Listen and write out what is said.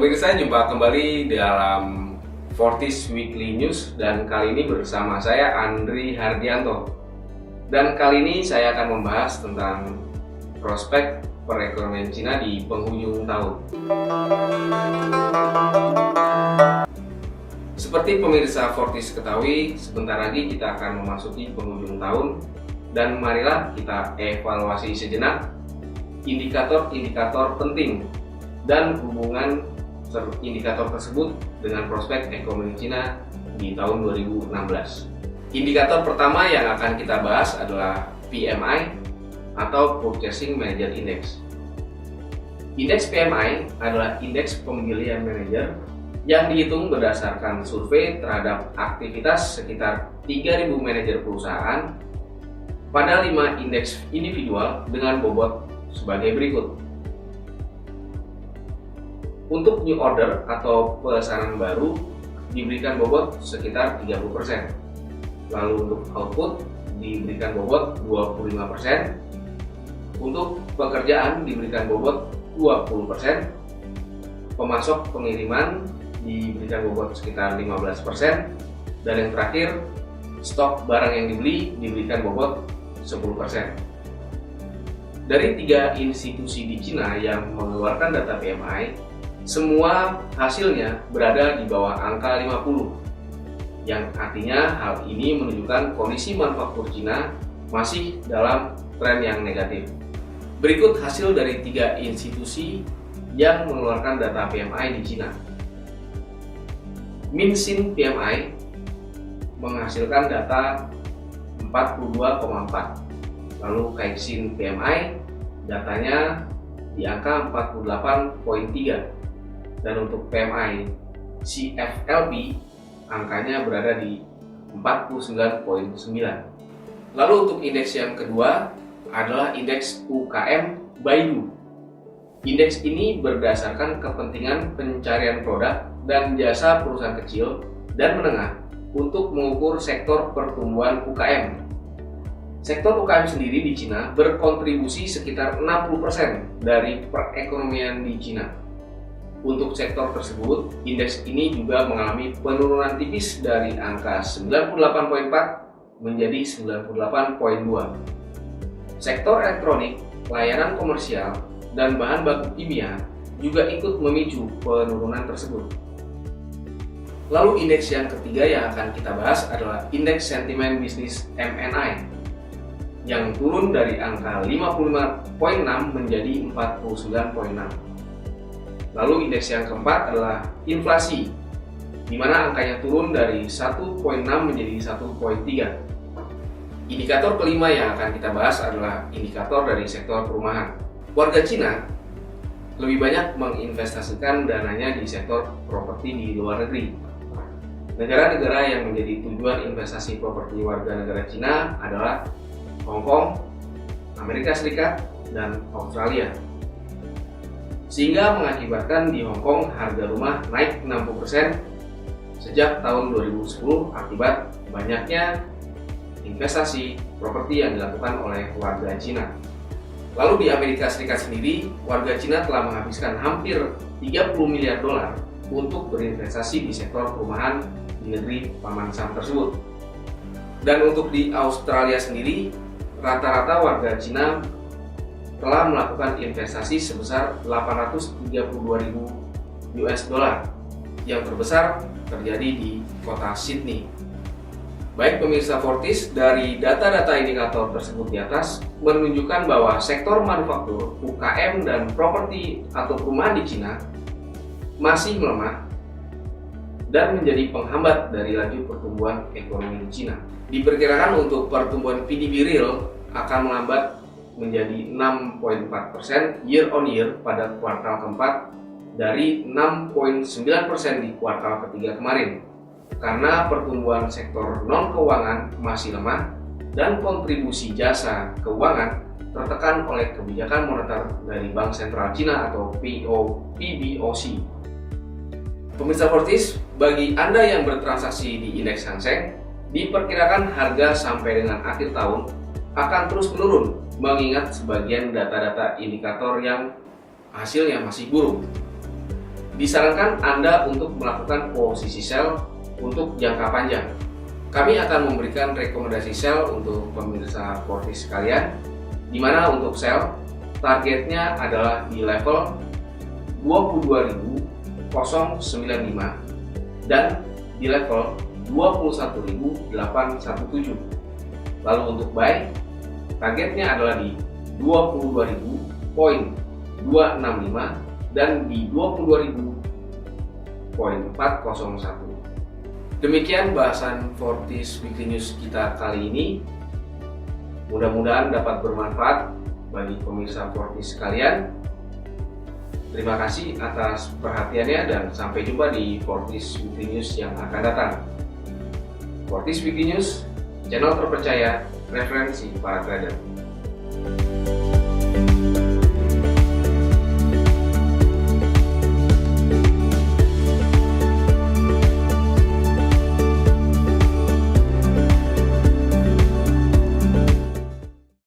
Pemirsa, jumpa kembali dalam Fortis Weekly News dan kali ini bersama saya Andri Hardianto. Dan kali ini saya akan membahas tentang prospek perekonomian Cina di penghujung tahun. Seperti pemirsa Fortis ketahui, sebentar lagi kita akan memasuki penghujung tahun dan marilah kita evaluasi sejenak indikator-indikator penting dan hubungan indikator tersebut dengan prospek ekonomi Cina di tahun 2016. Indikator pertama yang akan kita bahas adalah PMI atau Purchasing Manager Index. Indeks PMI adalah indeks pemilihan manajer yang dihitung berdasarkan survei terhadap aktivitas sekitar 3.000 manajer perusahaan pada 5 indeks individual dengan bobot sebagai berikut. Untuk new order atau pesanan baru diberikan bobot sekitar 30%. Lalu untuk output diberikan bobot 25%. Untuk pekerjaan diberikan bobot 20%. Pemasok pengiriman diberikan bobot sekitar 15%. Dan yang terakhir, stok barang yang dibeli diberikan bobot 10%. Dari 3 institusi di Cina yang mengeluarkan data PMI, semua hasilnya berada di bawah angka 50, yang artinya hal ini menunjukkan kondisi manufaktur Cina masih dalam tren yang negatif. Berikut hasil dari 3 institusi yang mengeluarkan data PMI di Cina. Minxin PMI menghasilkan data 42,4, lalu Caixin PMI datanya di angka 48,3. Dan untuk PMI CFLB angkanya berada di 49,9. Lalu untuk indeks yang kedua adalah indeks UKM Baidu. Indeks ini berdasarkan kepentingan pencarian produk dan jasa perusahaan kecil dan menengah untuk mengukur sektor pertumbuhan UKM. Sektor UKM sendiri di Cina berkontribusi sekitar 60% dari perekonomian di Cina. Untuk sektor tersebut, indeks ini juga mengalami penurunan tipis dari angka 98,4 menjadi 98,2. Sektor elektronik, layanan komersial, dan bahan baku kimia juga ikut memicu penurunan tersebut. Lalu indeks yang ketiga yang akan kita bahas adalah indeks sentimen bisnis MNI yang turun dari angka 55,6 menjadi 49,6. Lalu indeks yang keempat adalah inflasi, di mana angkanya turun dari 1,6 menjadi 1,3. Indikator kelima yang akan kita bahas adalah indikator dari sektor perumahan. Warga Cina lebih banyak menginvestasikan dananya di sektor properti di luar negeri. Negara-negara yang menjadi tujuan investasi properti warga negara Cina adalah Hong Kong, Amerika Serikat, dan Australia. Sehingga mengakibatkan di Hong Kong harga rumah naik 60% sejak tahun 2010 akibat banyaknya investasi properti yang dilakukan oleh warga Cina. Lalu di Amerika Serikat sendiri, warga Cina telah menghabiskan hampir 30 miliar dolar untuk berinvestasi di sektor perumahan di negeri Paman Sam tersebut. Dan untuk di Australia sendiri, rata-rata warga Cina telah melakukan investasi sebesar 832.000 US dollar. Yang terbesar terjadi di kota Sydney. Baik pemirsa Fortis, dari data-data indikator tersebut di atas menunjukkan bahwa sektor manufaktur, UKM, dan properti atau perumahan di Cina masih melemah dan menjadi penghambat dari laju pertumbuhan ekonomi di Cina. Diperkirakan untuk pertumbuhan PDB real akan melambat menjadi 6,4% year on year pada kuartal keempat dari 6,9% di kuartal ketiga kemarin, karena pertumbuhan sektor non-keuangan masih lemah dan kontribusi jasa keuangan tertekan oleh kebijakan moneter dari Bank Sentral Cina atau PBOC. Pemirsa Fortis, bagi Anda yang bertransaksi di indeks Hang Seng, diperkirakan harga sampai dengan akhir tahun akan terus menurun mengingat sebagian data-data indikator yang hasilnya masih buruk. Disarankan Anda untuk melakukan posisi sell untuk jangka panjang. Kami akan memberikan rekomendasi sell untuk pemirsa Fortis sekalian, di mana untuk sell targetnya adalah di level 22.095 dan di level 21.817. Lalu untuk buy targetnya adalah di 22.265 dan di 22.401. Demikian bahasan Fortis Weekly News kita kali ini. Mudah-mudahan dapat bermanfaat bagi pemirsa Fortis sekalian. Terima kasih atas perhatiannya dan sampai jumpa di Fortis Weekly News yang akan datang. Fortis Weekly News, channel terpercaya, referensi para trader.